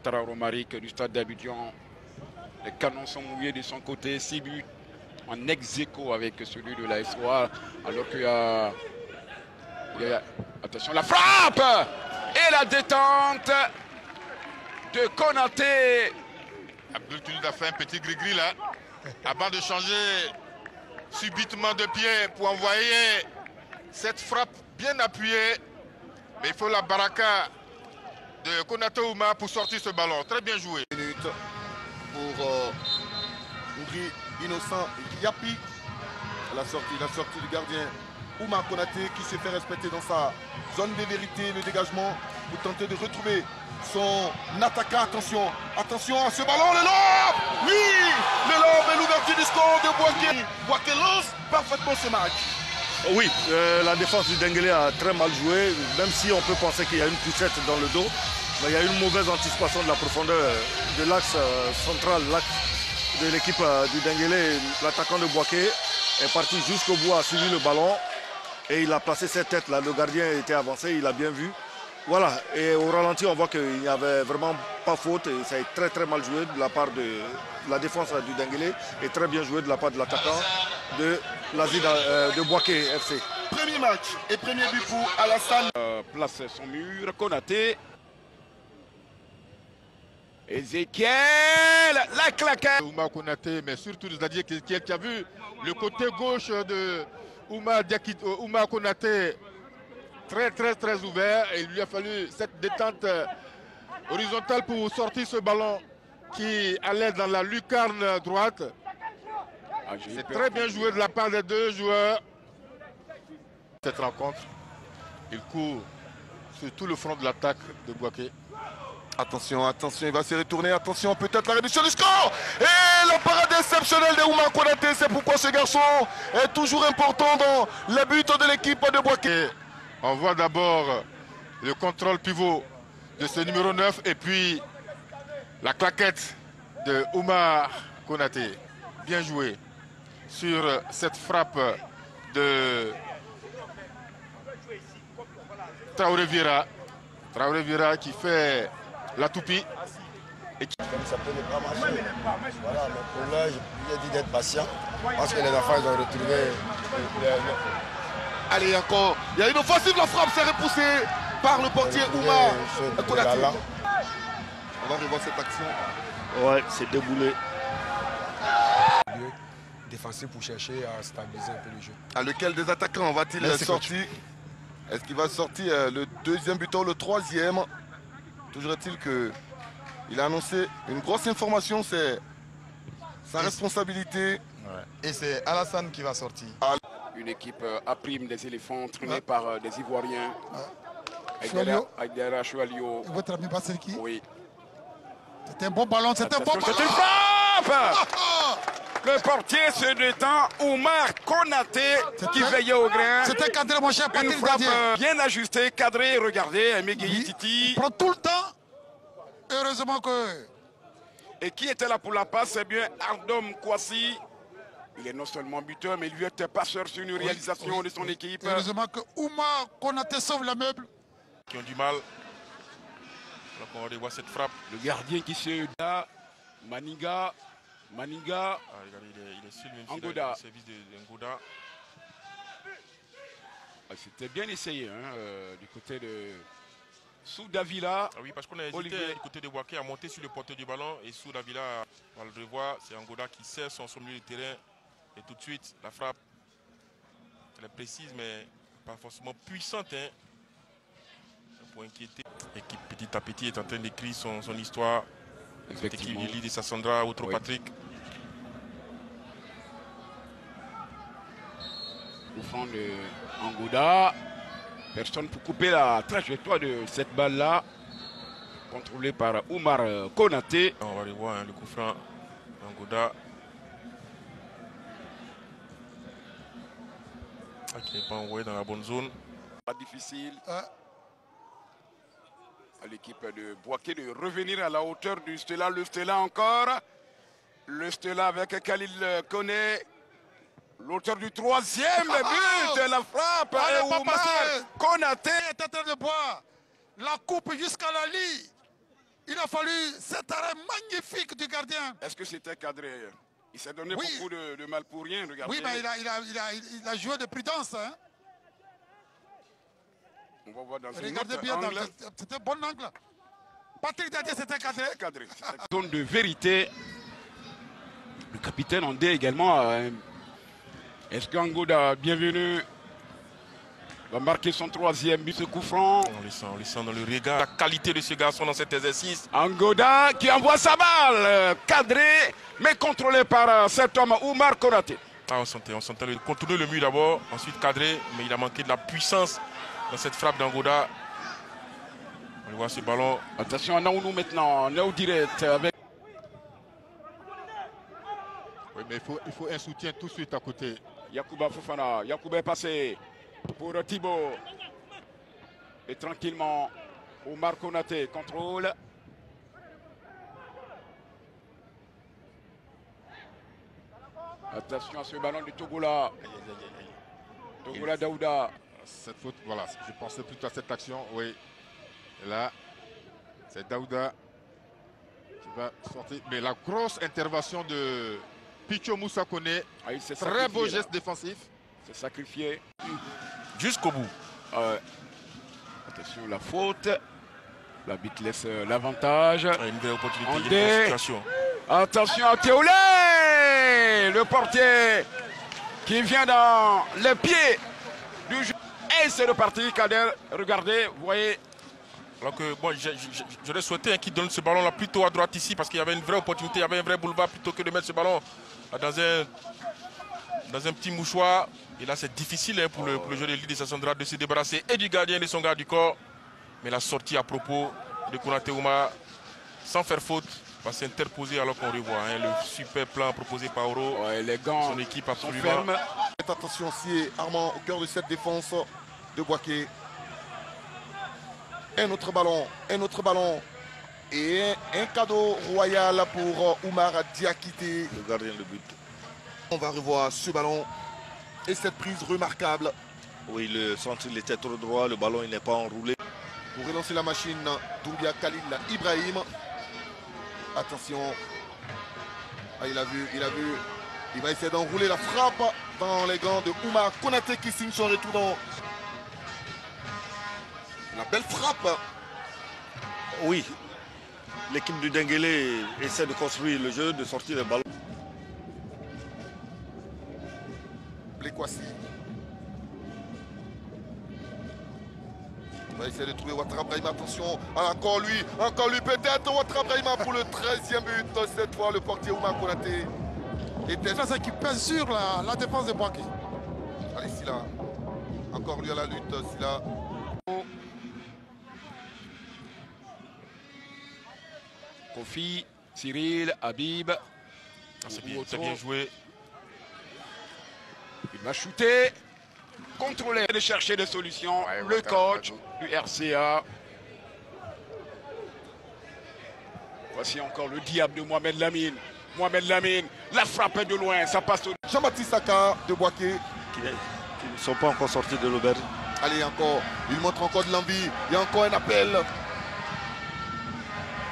Ouattara Romaric du stade d'Abidjan. Les canons sont mouillés de son côté. 6 buts en ex-aequo avec celui de la SOA. Alors qu'il y a... Attention, la frappe et la détente de Konaté. Abdul Tunis a fait un petit gris-gris là, avant de changer subitement de pied pour envoyer cette frappe bien appuyée. Mais il faut la baraka de Konaté Ouma pour sortir ce ballon. Très bien joué. Pour Ngri Innocent Yapi. La sortie du gardien Ouma Konaté qui s'est fait respecter dans sa zone de vérité, le dégagement pour tenter de retrouver son attaquant. Attention à ce ballon, le lob. Oui, le lob et l'ouverture du score de Bouaké. Bouaké lance parfaitement ce match. Oui, la défense du Denguélé a très mal joué, même si on peut penser qu'il y a une poussette dans le dos. Mais il y a une mauvaise anticipation de la profondeur de l'axe central, l'axe de l'équipe du Denguélé. L'attaquant de Bouaké est parti jusqu'au bout, a suivi le ballon et il a placé cette tête là. Le gardien était avancé, il a bien vu. Voilà, et au ralenti, on voit qu'il n'y avait vraiment pas faute et ça a été très mal joué de la part de la défense du Denguélé et très bien joué de la part de l'attaquant de de Bouaké FC. Premier match et premier but pour Alassane. Place son mur, Konaté. Ézéchiel, la claquette. Ouma Konaté, mais surtout c'est-à-dire qui a vu le côté gauche de Ouma Konaté très ouvert et il lui a fallu cette détente horizontale pour sortir ce ballon qui allait dans la lucarne droite. C'est très bien joué de la part des deux joueurs. Cette rencontre, il court sur tout le front de l'attaque de Bouaké. Attention, il va se retourner. Attention, peut-être la réduction du score. Et la parade exceptionnelle de Ouma Konaté. C'est pourquoi ce garçon est toujours important dans les buts de l'équipe de Bouaké. On voit d'abord le contrôle pivot de ce numéro 9 et puis la claquette de Ouma Konaté. Bien joué sur cette frappe de Traoré Vieira. Traoré Vieira qui fait la toupie. Comme ça peut ne pas marcher. Voilà, mais pour là, j'ai dit d'être patient. Parce que les enfants, ils ont retrouvé. Allez, encore. Il y a une offensive, la frappe, c'est repoussé par le portier Ouma Konaté. On va revoir cette action. Ouais, c'est déboulé. Défensif pour chercher à stabiliser un peu le jeu. À lequel des attaquants va-t-il sortir? Est-ce qu'il va sortir le deuxième buteur, le troisième? Toujours est-il qu'il a annoncé une grosse information, c'est sa responsabilité. Ouais. Et c'est Alassane qui va sortir. Une équipe à prime des éléphants entraînée par des Ivoiriens. Aïdara Choualio. Votre ami Basselki. Oui. C'est un bon ballon, c'est un bon ballon. C'est une frappe. Le portier se détend. Oumar Konaté qui veillait au grain. C'était cadré, mon cher Une Patrick frappe Gardien. bien ajustée, cadrée. Regardez, Mégui Titi. Il prend tout le temps. Heureusement que... Et qui était là pour la passe? C'est bien Ardom Kouassi. Il est non seulement buteur, mais il lui était passeur sur une réalisation de son équipe. Heureusement que Oumar Konaté sauve la meuble. Qui ont du mal. Donc on revoit cette frappe. Le gardien qui se da, Maniga. Ah, regardez, il est seul même s'il a le service d'Angoda. C'était bien essayé du côté de Soudavila. Ah oui, parce qu'on a hésité du côté de Bouaké à monter sur le porteur du ballon. Et Soudavila, on va le revoir, c'est Angoda qui sert son milieu de terrain. Et tout de suite, la frappe, elle est précise, mais pas forcément puissante. Pour inquiéter. L'équipe petit à petit est en train d'écrire son histoire. Cette équipe de Lydie Sassandra, Outro Patrick. Au fond de Angoda. Personne pour couper la trajectoire de cette balle-là. Contrôlée par Oumar Konaté. On va aller voir le coup franc d'Angoda. Qui n'est pas envoyé dans la bonne zone. Pas difficile. À l'équipe de Bouaké de revenir à la hauteur du Stella. Le Stella encore. Le Stella avec Khalil Koné. L'auteur du troisième but. La frappe. Et Oumar Konaté est en train de boire la coupe jusqu'à la lit. Il a fallu cet arrêt magnifique du gardien. Est-ce que c'était cadré? Il s'est donné Oui. beaucoup de mal pour rien, le gardien. Oui, mais il a joué de prudence. Hein. On va voir dans un Regardez autre bien, angle. c'était un bon angle. Patrick Dadie, c'était cadré. Cadré. Zone de vérité. Le capitaine Andé également. Est-ce qu'Angoda, bienvenue, va marquer son 3e but, ce coup franc? On le sent dans le regard. La qualité de ce garçon dans cet exercice. Angoda qui envoie sa balle, cadré, mais contrôlé par cet homme, Oumar Konaté. Ah, on sentait le contourner le mur d'abord, ensuite cadré, mais il a manqué de la puissance dans cette frappe d'Angoda. On voit ce ballon. Attention à Naounou maintenant, Naou direct avec. Oui, mais il faut un soutien tout de suite à côté. Yacouba Fofana, Yacouba est passé pour Thibaut. Et tranquillement, Oumar Konaté contrôle. Attention à ce ballon de Togola. Togola Daouda. Cette faute, voilà, je pensais plutôt à cette action, oui. Et là, c'est Daouda qui va sortir. Mais la grosse intervention de Picho Moussa Koné, très beau geste défensif. C'est sacrifié. Jusqu'au bout. Attention, la faute. L'arbitre laisse l'avantage. Une belle opportunité Andé. de situation. Attention à Théoulé, le portier qui vient dans les pieds du jeu. Et c'est reparti, Kader. Regardez, vous voyez. Alors que bon, j'aurais souhaité qu'il donne ce ballon là plutôt à droite ici parce qu'il y avait une vraie opportunité, il y avait un vrai boulevard plutôt que de mettre ce ballon dans un petit mouchoir. Et là c'est difficile pour le joueur de l'Île de Sassandra de se débarrasser et du gardien et de son garde du corps. Mais la sortie à propos de Konaté Oumar sans faire faute va s'interposer alors qu'on revoit le super plan proposé par Oro. Ouais, les gants, son équipe sont absolument fermes. Faites attention aussi, Armand, au cœur de cette défense de Boaké. Un autre ballon et un cadeau royal pour Oumar Diakité. Le gardien de but. On va revoir ce ballon et cette prise remarquable. Oui, le centre il était trop droit, le ballon il n'est pas enroulé. Pour relancer la machine, Doumbia Khalil Ibrahim. Attention. Ah, il a vu. Il va essayer d'enrouler la frappe dans les gants de Oumar Konaté qui signe son retour dans la belle frappe. Oui, l'équipe du Denguélé essaie de construire le jeu, de sortir le ballon. Blekwasi. On va essayer de trouver Ouattara Brahima. Attention, encore lui peut-être. Ouattara Brahima pour le 13e but. Cette fois, le portier Oumar Konaté. C'est ça qui pèse sur la défense de Boaké. Allez, Silla. Encore lui à la lutte, Silla. Kofi, Cyril, Habib. c'est bien joué. Il va shooter, contrôler, de chercher des solutions. Le coach du RCA. Voici encore le diable de Mohamed Lamine. Mohamed Lamine, la frappe est de loin, ça passe au... Jean-Baptiste Saka de Boaké. Qui ne sont pas encore sortis de l'auberge. Allez, encore. Il montre encore de l'envie. Il y a encore un appel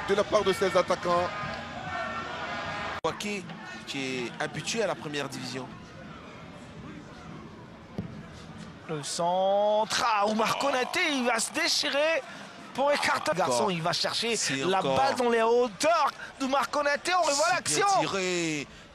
de la part de ses attaquants. Boaké qui est habitué à la première division. Le centre, Oumar Konaté, il va se déchirer pour écarter. Le garçon, il va chercher la balle dans les hauteurs d'Oumar Konaté. On revoit l'action.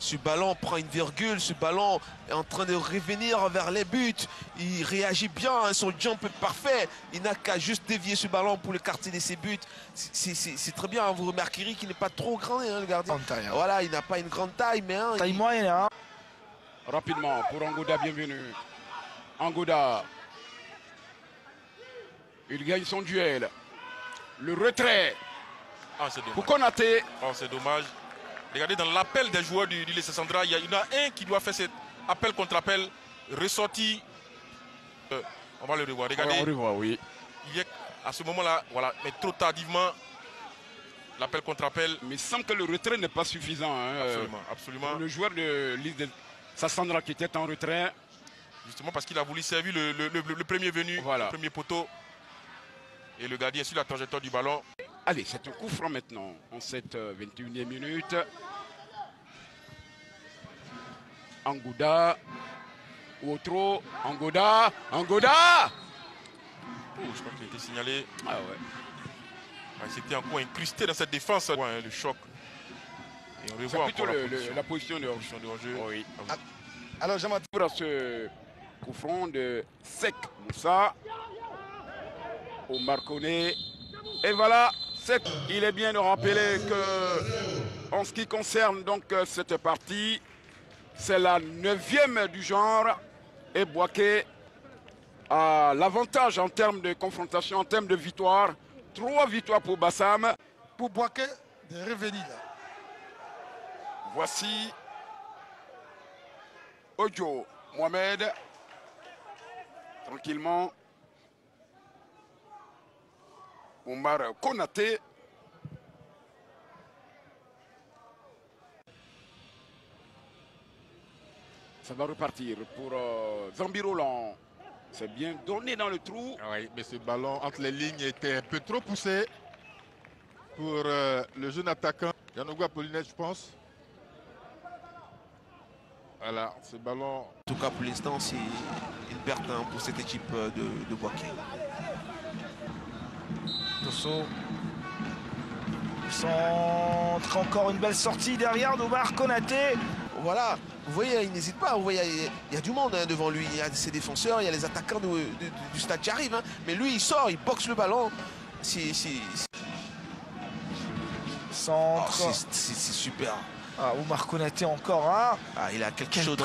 Ce ballon prend une virgule, ce ballon est en train de revenir vers les buts. Il réagit bien, son jump est parfait. Il n'a qu'à juste dévier ce ballon pour l'écarter de ses buts. C'est très bien, vous remarquerez qu'il n'est pas trop grand, le gardien. Voilà, il n'a pas une grande taille, mais taille moyenne. Rapidement, pour Angoda, bienvenue. Angoda. Il gagne son duel. Le retrait. C'est dommage. Pour Konaté. C'est dommage. Regardez, dans l'appel des joueurs du lycée Sassandra, il y en a un qui doit faire cet appel contre appel, ressorti. On va le revoir. Regardez. On revoit, oui. Il est à ce moment-là, voilà, mais trop tardivement, l'appel contre appel. Mais il semble que le retrait n'est pas suffisant. Absolument, absolument. Le joueur de lycée Sassandra qui était en retrait. Justement parce qu'il a voulu servir le premier venu, le premier poteau. Et le gardien sur la trajectoire du ballon. Allez, c'est un coup franc maintenant en cette 21e minute. Angouda. Outro. Angouda. Angouda. Oh, je crois qu'il a été signalé. Ah ouais. C'était encore incrusté dans cette défense. Ouais, le choc. Et on revoit plutôt encore la position de hors-jeu. Oui. Alors, j'aimerais Pour ce coup franc de Sek Moussa. Omar Koné. Et voilà, Sek. Il est bien de rappeler que, en ce qui concerne donc cette partie, c'est la 9e du genre. Et Bouaké a l'avantage en termes de confrontation, en termes de victoire. 3 victoires pour Bassam. Pour Bouaké de revenir. Voici Ojo Mohamed. Tranquillement. Omar Konaté. Ça va repartir pour Zambi Roland. C'est bien donné dans le trou. Oui, mais ce ballon entre les lignes était un peu trop poussé pour le jeune attaquant Yanogua Polinet, je pense. Voilà, ce ballon. En tout cas, pour l'instant, c'est une perte pour cette équipe de Bouaké. Tosso. Centre, encore une belle sortie derrière d'Omar Konaté. Voilà, vous voyez, il n'hésite pas. Vous voyez, il y a du monde devant lui. Il y a ses défenseurs, il y a les attaquants du stade qui arrivent. Mais lui, il sort, il boxe le ballon. Centre. C'est super. Ah, Omar Konaté encore un. Ah, il a quelque chose.